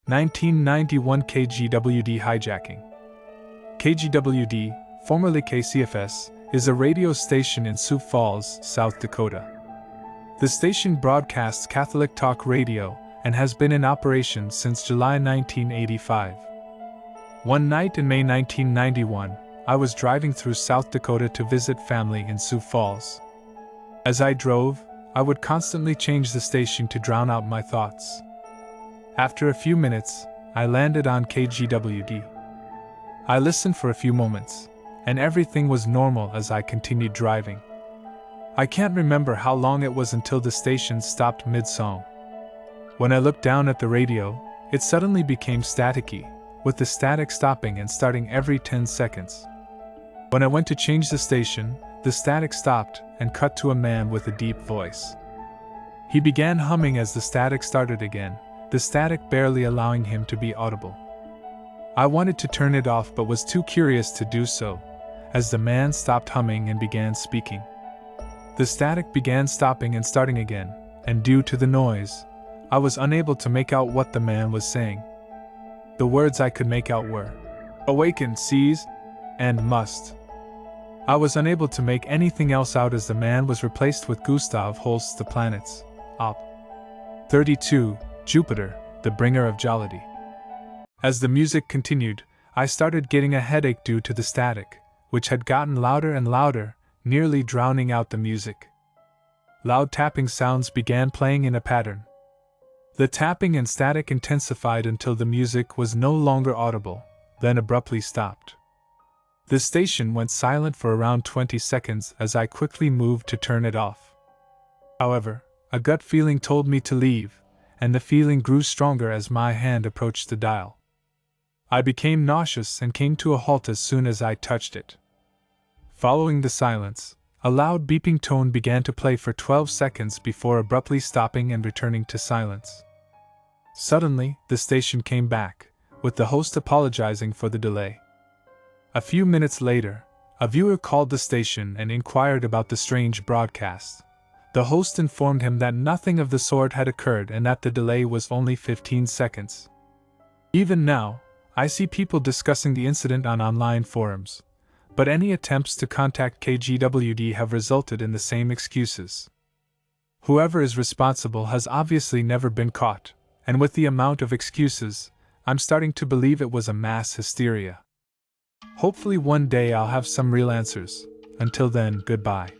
1991 KGWD Hijacking. KGWD, formerly KCFS, is a radio station in Sioux Falls, South Dakota. The station broadcasts Catholic talk radio and has been in operation since July 1985. One night in May 1991, I was driving through South Dakota to visit family in Sioux Falls. As I drove, I would constantly change the station to drown out my thoughts. After a few minutes, I landed on KGWD. I listened for a few moments, and everything was normal as I continued driving. I can't remember how long it was until the station stopped mid-song. When I looked down at the radio, it suddenly became staticky, with the static stopping and starting every 10 seconds. When I went to change the station, the static stopped and cut to a man with a deep voice. He began humming as the static started again, the static barely allowing him to be audible. I wanted to turn it off but was too curious to do so, as the man stopped humming and began speaking. The static began stopping and starting again, and due to the noise, I was unable to make out what the man was saying. The words I could make out were, "Awaken, seize," and "must." I was unable to make anything else out as the man was replaced with Gustav Holst's The Planets, Op. 32, Jupiter, the bringer of jollity. As the music continued, I started getting a headache due to the static, which had gotten louder and louder, nearly drowning out the music. Loud tapping sounds began playing in a pattern. The tapping and static intensified until the music was no longer audible, then abruptly stopped. The station went silent for around 20 seconds as I quickly moved to turn it off. However, a gut feeling told me to leave, and the feeling grew stronger as my hand approached the dial. I became nauseous and came to a halt as soon as I touched it. Following the silence, a loud beeping tone began to play for 12 seconds before abruptly stopping and returning to silence. Suddenly, the station came back, with the host apologizing for the delay. A few minutes later, a viewer called the station and inquired about the strange broadcast. The host informed him that nothing of the sort had occurred and that the delay was only 15 seconds. Even now, I see people discussing the incident on online forums, but any attempts to contact KGWD have resulted in the same excuses. Whoever is responsible has obviously never been caught, and with the amount of excuses, I'm starting to believe it was a mass hysteria. Hopefully one day I'll have some real answers. Until then, goodbye.